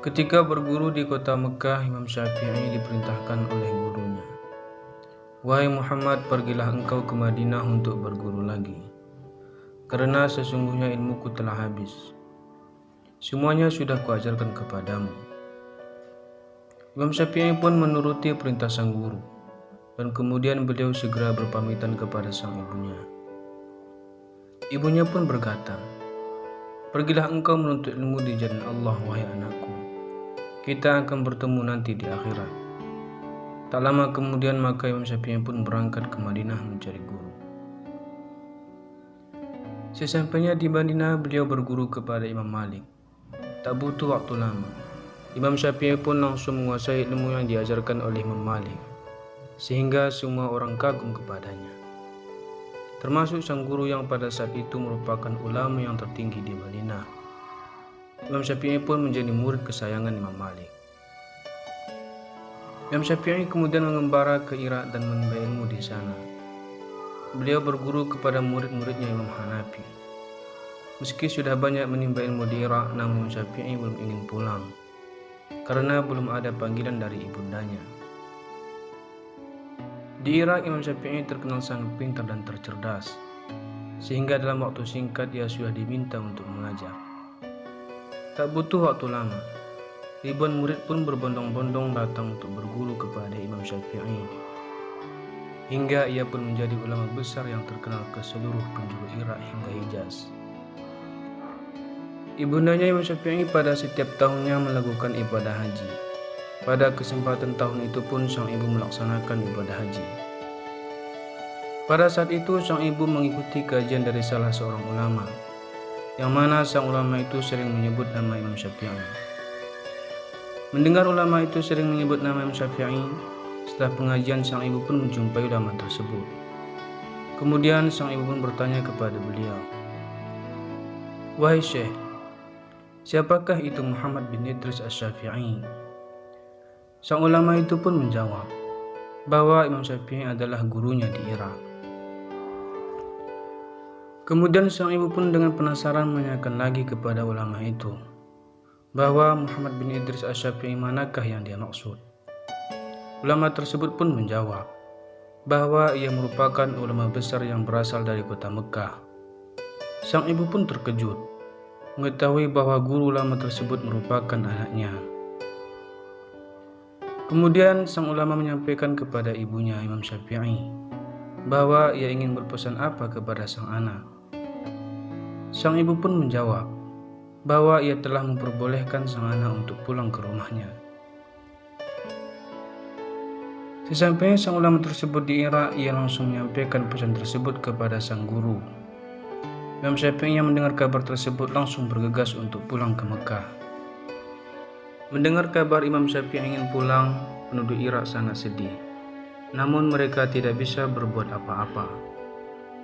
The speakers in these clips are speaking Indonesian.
Ketika berguru di kota Mekah, Imam Syafi'i diperintahkan oleh gurunya, "Wahai Muhammad, pergilah engkau ke Madinah untuk berguru lagi, karena sesungguhnya ilmuku telah habis. Semuanya sudah kuajarkan kepadamu." Imam Syafi'i pun menuruti perintah sang guru, dan kemudian beliau segera berpamitan kepada sang ibunya. Ibunya pun berkata, "Pergilah engkau menuntut ilmu di jalan Allah, wahai anakku. Kita akan bertemu nanti di akhirat." Tak lama kemudian maka Imam Syafi'i pun berangkat ke Madinah mencari guru. Sesampainya di Madinah, beliau berguru kepada Imam Malik. Tak butuh waktu lama, Imam Syafi'i pun langsung menguasai ilmu yang diajarkan oleh Imam Malik, sehingga semua orang kagum kepadanya, termasuk sang guru yang pada saat itu merupakan ulama yang tertinggi di Madinah. Imam Syafi'i pun menjadi murid kesayangan Imam Malik. Imam Syafi'i kemudian mengembara ke Irak dan menimba ilmu di sana. Beliau berguru kepada murid-muridnya Imam Hanafi. Meski sudah banyak menimba ilmu di Irak, namun Imam Syafi'i belum ingin pulang, karena belum ada panggilan dari ibundanya. Di Irak, Imam Syafi'i terkenal sangat pintar dan tercerdas, sehingga dalam waktu singkat ia sudah diminta untuk mengajar. Tak butuh waktu lama, ribuan murid pun berbondong-bondong datang untuk berguru kepada Imam Syafi'i, hingga ia pun menjadi ulama besar yang terkenal ke seluruh penjuru Irak hingga Hijaz. Ibundanya Imam Syafi'i pada setiap tahunnya melakukan ibadah haji. Pada kesempatan tahun itu pun sang ibu melaksanakan ibadah haji. Pada saat itu sang ibu mengikuti kajian dari salah seorang ulama, yang mana sang ulama itu sering menyebut nama Imam Syafi'i. Mendengar ulama itu sering menyebut nama Imam Syafi'i, setelah pengajian sang ibu pun menjumpai ulama tersebut. Kemudian sang ibu pun bertanya kepada beliau, "Wahai Syekh, siapakah itu Muhammad bin Idris Asy-Syafi'i?" Sang ulama itu pun menjawab bahwa Imam Syafi'i adalah gurunya di Irak. Kemudian sang ibu pun dengan penasaran menanyakan lagi kepada ulama itu bahwa Muhammad bin Idris Asy-Syafi'i manakah yang dia maksud. Ulama tersebut pun menjawab bahwa ia merupakan ulama besar yang berasal dari kota Mekah. Sang ibu pun terkejut mengetahui bahwa guru ulama tersebut merupakan anaknya. Kemudian sang ulama menyampaikan kepada ibunya Imam Syafi'i bahwa ia ingin berpesan apa kepada sang anak. Sang ibu pun menjawab bahwa ia telah memperbolehkan sang anak untuk pulang ke rumahnya. Sesampainya sang ulama tersebut di Irak, ia langsung menyampaikan pesan tersebut kepada sang guru. Imam Syafi'i yang mendengar kabar tersebut langsung bergegas untuk pulang ke Mekah. Mendengar kabar Imam Syafi'i ingin pulang, penduduk Irak sangat sedih. Namun mereka tidak bisa berbuat apa-apa.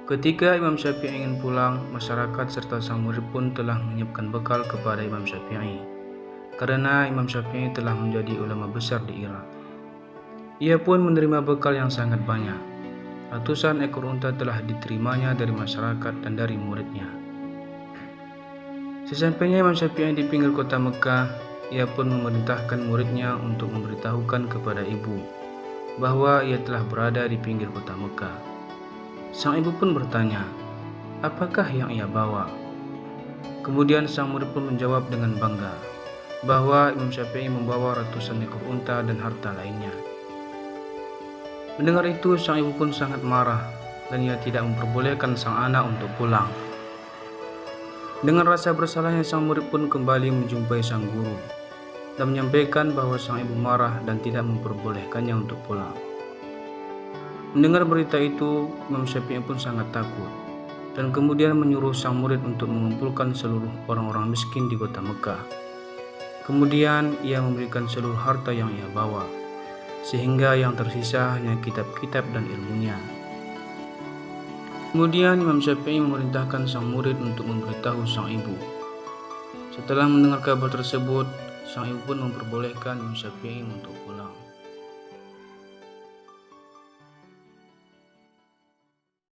Ketika Imam Syafi'i ingin pulang, masyarakat serta sang murid pun telah menyiapkan bekal kepada Imam Syafi'i, karena Imam Syafi'i telah menjadi ulama besar di Irak. Ia pun menerima bekal yang sangat banyak. Ratusan ekor unta telah diterimanya dari masyarakat dan dari muridnya. Sesampainya Imam Syafi'i di pinggir kota Mekah, ia pun memerintahkan muridnya untuk memberitahukan kepada ibu bahwa ia telah berada di pinggir kota Mekah. Sang ibu pun bertanya, apakah yang ia bawa? Kemudian sang murid pun menjawab dengan bangga bahwa Imam Syafi'i membawa ratusan ekor unta dan harta lainnya. Mendengar itu, sang ibu pun sangat marah dan ia tidak memperbolehkan sang anak untuk pulang. Dengan rasa bersalahnya, sang murid pun kembali menjumpai sang guru dan menyampaikan bahwa sang ibu marah dan tidak memperbolehkannya untuk pulang. Mendengar berita itu, Imam Syafi'i pun sangat takut dan kemudian menyuruh sang murid untuk mengumpulkan seluruh orang-orang miskin di kota Mekah. Kemudian ia memberikan seluruh harta yang ia bawa, sehingga yang tersisa hanya kitab-kitab dan ilmunya. Kemudian Imam Syafi'i memerintahkan sang murid untuk memberitahu sang ibu. Setelah mendengar kabar tersebut, sang ibu pun memperbolehkan Imam Syafi'i untuk pulang.